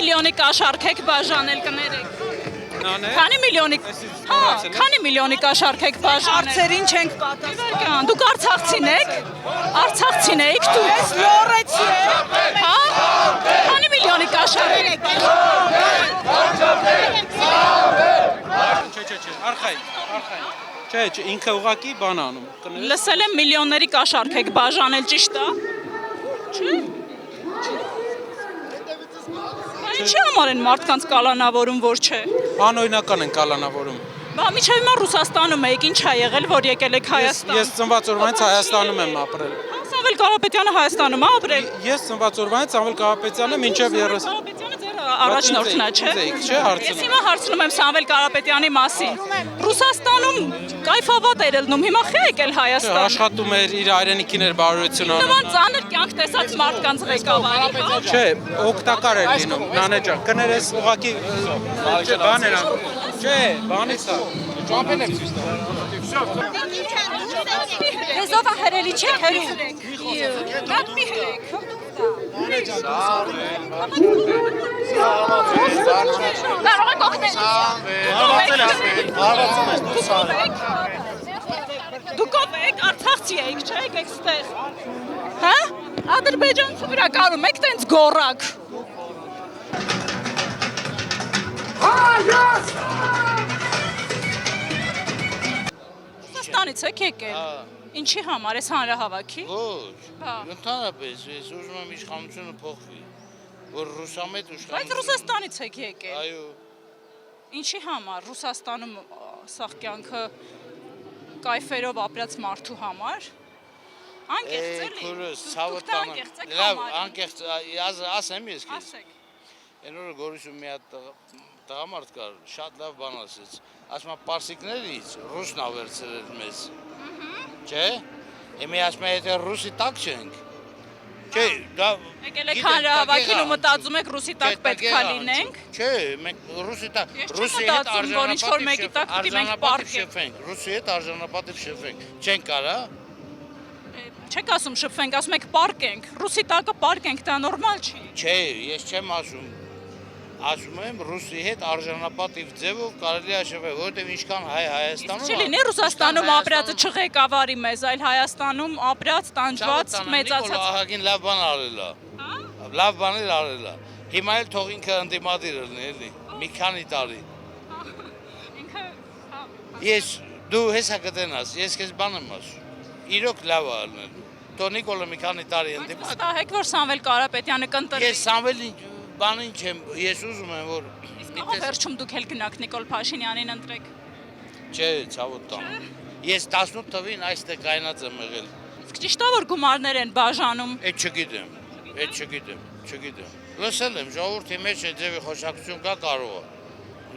միլիոնի կաշառք եք բաժանել կներեք։ Քանի միլիոնի քանի միլիոնի կաշառք եք բաժանել։ Հարցերին չենք պատասխան։ Դուք արցախցին եք։ Արցախցին եք դուք։ Ես լոռեցի եմ։ Հա։ Քանի միլիոնի կաշառք եք Չէ, ինքը ուղակի բան անում։ Լսել եմ միլիոնների կաշառք եք բաժանել, ճիշտ է։ Չէ։ Ինչի համար են մարդկանց կալանավորում, որ չէ։ Անօրինական են կալանավորում։ Բա միջև հիմա Ռուսաստանում եք, ինչ ա եղել, որ եկել եք Հայաստան։ Ես ծնված օրվանից Հայաստանում եմ ապրել։ Սամվել Կարապետյանը Հայաստանում ա ապրել։ Ես ծնված օրվանից Սամվել Կարապետյանը մինչև 30 Կարապետյանը ձեր առաջնորդն է, չէ։ Չէ, հարցնում։ Ես հիմա հարցնում եմ Սամվել Կարապետյանի մասին։ Ռուսաստանում կայֆավատ էր ելնում, հիմա խի եկել Հայաստան։ Աշխատում էր իր հայրենիքին էր բարօրություն անում։ Նման ծանր կյանք տեսած մարդկանց ղեկավարի, հա։ Չէ, օգտակար էր լինում, Նանե ջան, կներես ուղակի բան էր անում։ Չէ, բանից է։ Ճամփել եք ցույց տա։ Եզովա հրելի չեք հրու։ Շատ մի հրեք։ Կարող եք օգնել։ Դուք ով եք, արցախցի եք, չէ՞, եք այստեղ։ Հա? Ադրբեջանցու վրա կարում եք տենց գոռակ։ Ռուսաստանից եք եկել։ Ինչի համար ես հանրահավաքի։ Ոչ, ընդհանրապես ես ուզում եմ իշխանությունը փոխվի, որ ռուսամետ իշխանություն։ Բայց Ռուսաստանից եք եկել։ Այո։ Ինչի համար Ռուսաստանում սաղ կյանքը կայֆերով ապրած մարդու համար։ Անկեղծ էլի։ Քուրս ցավը տանը։ Լավ, անկեղծ ասեմ ես քեզ։ Ասեք։ Այն օրը Գորիսում մի հատ տղամարդ կար, շատ լավ բան ասեց։ Ասում է պարսիկներից ռուսն ավերցրել մեզ։ Չէ՞։ Եմի ասում է եթե ռուսի տակ չենք։ Չէ, դա Եկել եք հանրահավաքին ու մտածում եք ռուսի տակ պետք է լինենք։ Չէ, մենք ռուսի տակ ռուսի հետ ռուսի հետ արժանապատիվ շփվենք։ Չենք կարա։ Չեք ասում շփվենք, ասում եք պարկենք։ Ռուսի տակը պարկենք, դա նորմալ չի։ Չէ, ես չեմ ասում։ Ասում եմ ռուսի հետ արժանապատիվ ձևով կարելի է շփվել, որովհետև ինչքան Հայաստանում Չի լինի Ռուսաստանում ապրածը չղեկավարի մեզ, այլ Հայաստանում ապրած, տանջված, մեծացած։ Ահագին լավ բան արել է։ Լավ բաներ արել է։ Հիմա էլ թող ինքը ընդդիմադիր լինի, էլի։ Մի քանի տարի։ Ես դու հեսա կտենաս, ես քեզ բան եմ ասում։ Իրոք լավ է ալնելու։ Թող Նիկոլը մի քանի տարի ընդդիմադիր։ Վստահ եք, որ Սամվել Կարապետյանը կընտրվի։ Ես Սամվելին բանին չեմ, ես ուզում եմ, որ Իսկ վերջում դուք էլ գնաք Նիկոլ Փաշինյանին ընտրեք։ Չէ, ցավոտ տան։ Ես 18 թվին այստեղ կայնած եմ եղել։ Իսկ ճիշտ է որ գումարներ են բաժանում։ Այդ չգիտեմ։ Լսել եմ, ժողովրդի մեջ այդ ձևի խոսակցություն կա կարող է։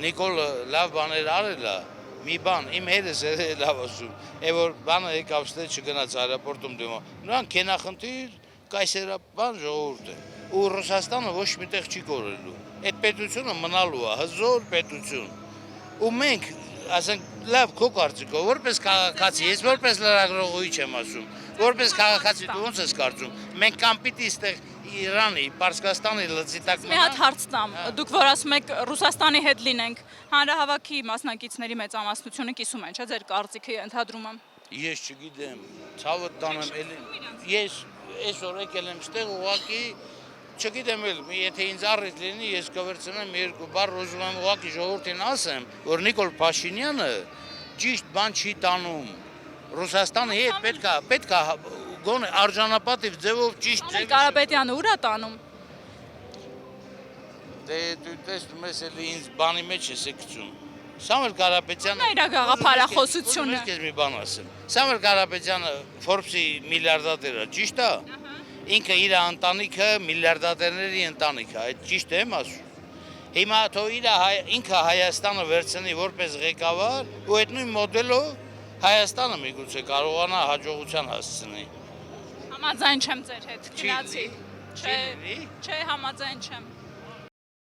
Նիկոլը լավ բաներ արել է, մի բան, իմ հետս է լավ ասում, որ բանը եկավ ստեղ չգնաց այրապորտում դիմա։ Նրանք կենախնդիր, կայսերաբան ժողովուրդ է։ Ու Ռուսաստանը ոչ միտեղ չի կորելու։ Այդ պետությունը մնալու է, հզոր պետություն։ Ու մենք, ասենք, լավ քո կարծիքով, որպես քաղաքացի, ես որպես լրագրողի չեմ ասում, որպես քաղաքացի դու ոնց ես կարծում։ Մենք կամ պիտի ստեղ Իրանի, Պարսկաստանի լծի տակ Մի հատ հարց տամ։ Դուք որ ասում եք Ռուսաստանի հետ լինենք, հանրահավաքի մասնակիցների մեծամասնությունը կիսում են, չէ՞, ձեր կարծիքը ընդհանրում եմ։ Ես չգիտեմ, ցավը տանեմ էլի։ Ես այսօր եկել եմ ստեղ ուղղակի չգիտեմ էլ, եթե ինձ առիթ լինի, ես կվերցնեմ երկու բառ, ուզում եմ ուղղակի ժողովրդին ասեմ, որ Նիկոլ Փաշինյանը ճիշտ բան չի տանում։ Ռուսաստանի հետ պետք է գոնե արժանապատիվ ձևով ճիշտ Սամվել Կարապետյանը ուր է տանում։ Դե դու տեսնում ես էլի ինձ բանի մեջ ես գցում։ Սամվել Կարապետյանը Իրա գաղափարախոսությունը։ Ես քեզ մի բան ասեմ։ Սամվել Կարապետյանը Forbes-ի միլիարդատեր է, ճիշտ է։ Ինքը իր ընտանիքը միլիարդատերների ընտանիքը, այդ ճիշտ եմ ասում։ Հիմա թող ինքը Հայաստանը վերցնի որպես ղեկավար ու այդ նույն մոդելով Հայաստանը միգուցե կարողանա հաջողության հասցնի։ Համաձայն չեմ ձեր հետ, գնացի։ Չէ, համաձայն չեմ։